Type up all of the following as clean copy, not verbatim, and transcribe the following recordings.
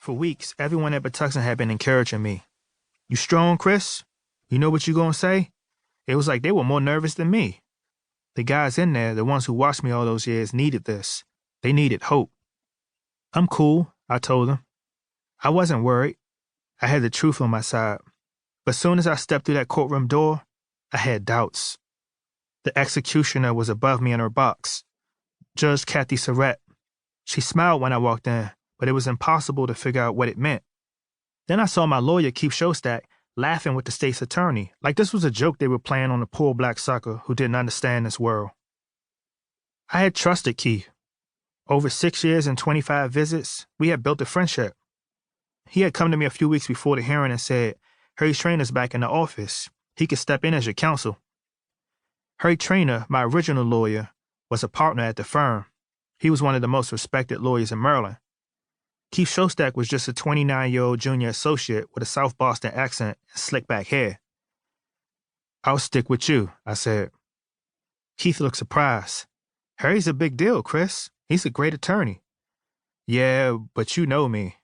For weeks, everyone at Patuxent had been encouraging me. "You strong, Chris? You know what you gonna say?" It was like they were more nervous than me. The guys in there, the ones who watched me all those years, needed this. They needed hope. "I'm cool," I told them. I wasn't worried. I had the truth on my side. But soon as I stepped through that courtroom door, I had doubts. The executioner was above me in her box. Judge Kathy Surratt. She smiled when I walked in, but it was impossible to figure out what it meant. Then I saw my lawyer, Keith Shostak, laughing with the state's attorney, like this was a joke they were playing on a poor black sucker who didn't understand this world. I had trusted Keith. Over 6 years and 25 visits, we had built a friendship. He had come to me a few weeks before the hearing and said, "Harry Trainer's back in the office. He could step in as your counsel." Harry Trainer, my original lawyer, was a partner at the firm. He was one of the most respected lawyers in Maryland. Keith Shostak was just a 29-year-old junior associate with a South Boston accent and slick-back hair. "I'll stick with you," I said. Keith looked surprised. "Harry's a big deal, Chris. He's a great attorney." "Yeah, but you know me."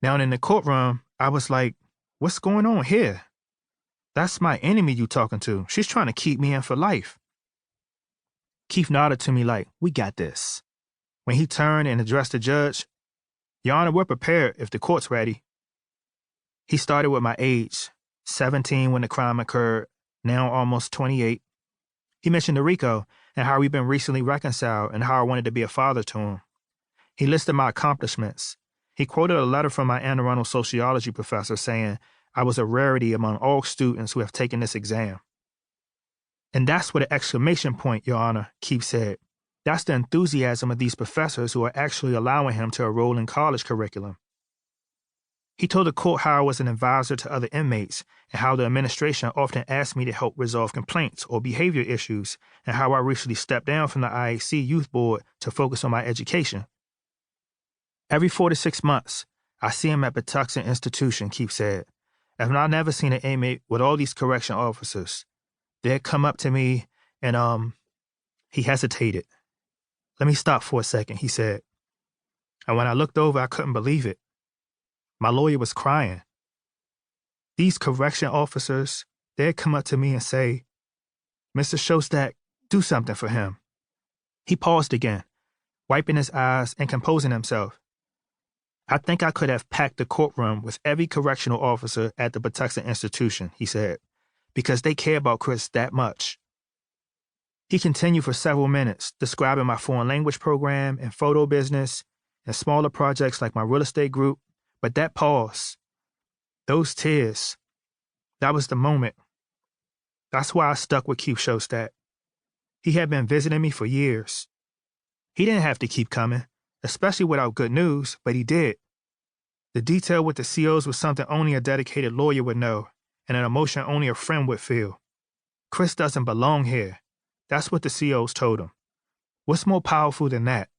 Now in the courtroom, I was like, what's going on here? That's my enemy you talking to. She's trying to keep me in for life. Keith nodded to me like, "We got this." When he turned and addressed the judge, "Your Honor, we're prepared if the court's ready." He started with my age, 17 when the crime occurred, now almost 28. He mentioned Rico and how we've been recently reconciled and how I wanted to be a father to him. He listed my accomplishments. He quoted a letter from my Anne Arundel sociology professor saying I was a rarity among all students who have taken this exam. "And that's with an exclamation point, Your Honor," Keith said. "That's the enthusiasm of these professors who are actually allowing him to enroll in college curriculum." He told the court how I was an advisor to other inmates and how the administration often asked me to help resolve complaints or behavior issues, and how I recently stepped down from the IAC Youth Board to focus on my education. "Every 4 to 6 months, I see him at Patuxent Institution," Keith said. "I've never seen an inmate with all these correction officers. They'd come up to me and, he hesitated. "Let me stop for a second," he said. And when I looked over, I couldn't believe it. My lawyer was crying. These correction officers, they'd come up to me and say, "Mr. Shostak, do something for him." He paused again, wiping his eyes and composing himself. "I think I could have packed the courtroom with every correctional officer at the Patuxent Institution," he said, "because they care about Chris that much." He continued for several minutes, describing my foreign language program and photo business and smaller projects like my real estate group. But that pause, those tears, that was the moment. That's why I stuck with Keith Shostak. He had been visiting me for years. He didn't have to keep coming, especially without good news, but he did. The detail with the COs was something only a dedicated lawyer would know, and an emotion only a friend would feel. Chris doesn't belong here. That's what the COs told him. What's more powerful than that?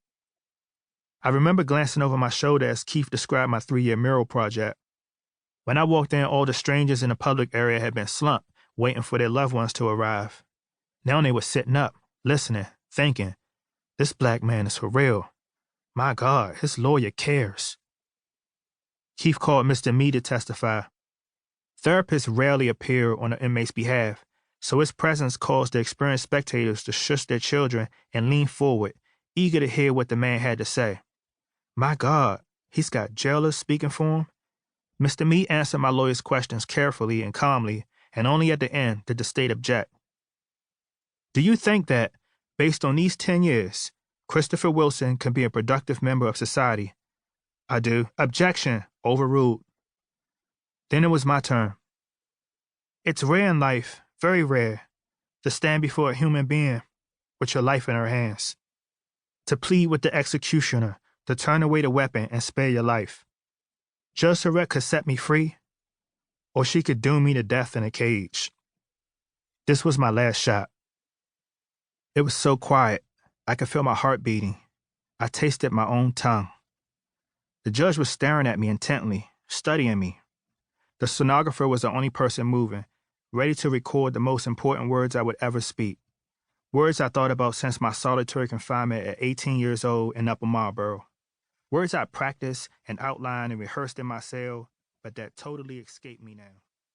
I remember glancing over my shoulder as Keith described my 3-year mural project. When I walked in, all the strangers in the public area had been slumped, waiting for their loved ones to arrive. Now they were sitting up, listening, thinking, this black man is for real. My God, his lawyer cares. Keith called Mr. Mee to testify. Therapists rarely appear on the inmate's behalf, so his presence caused the experienced spectators to shush their children and lean forward, eager to hear what the man had to say. My God, he's got jailers speaking for him? Mr. Mee answered my lawyer's questions carefully and calmly, and only at the end did the state object. "Do you think that, based on these 10 years, Christopher Wilson can be a productive member of society?" "I do." "Objection. Overruled." Then it was my turn. It's rare in life, very rare, to stand before a human being with your life in her hands. To plead with the executioner, to turn away the weapon and spare your life. Judge Surratt could set me free, or she could doom me to death in a cage. This was my last shot. It was so quiet, I could feel my heart beating. I tasted my own tongue. The judge was staring at me intently, studying me. The stenographer was the only person moving, ready to record the most important words I would ever speak. Words I thought about since my solitary confinement at 18 years old in Upper Marlboro. Words I practiced and outlined and rehearsed in my cell, but that totally escaped me now.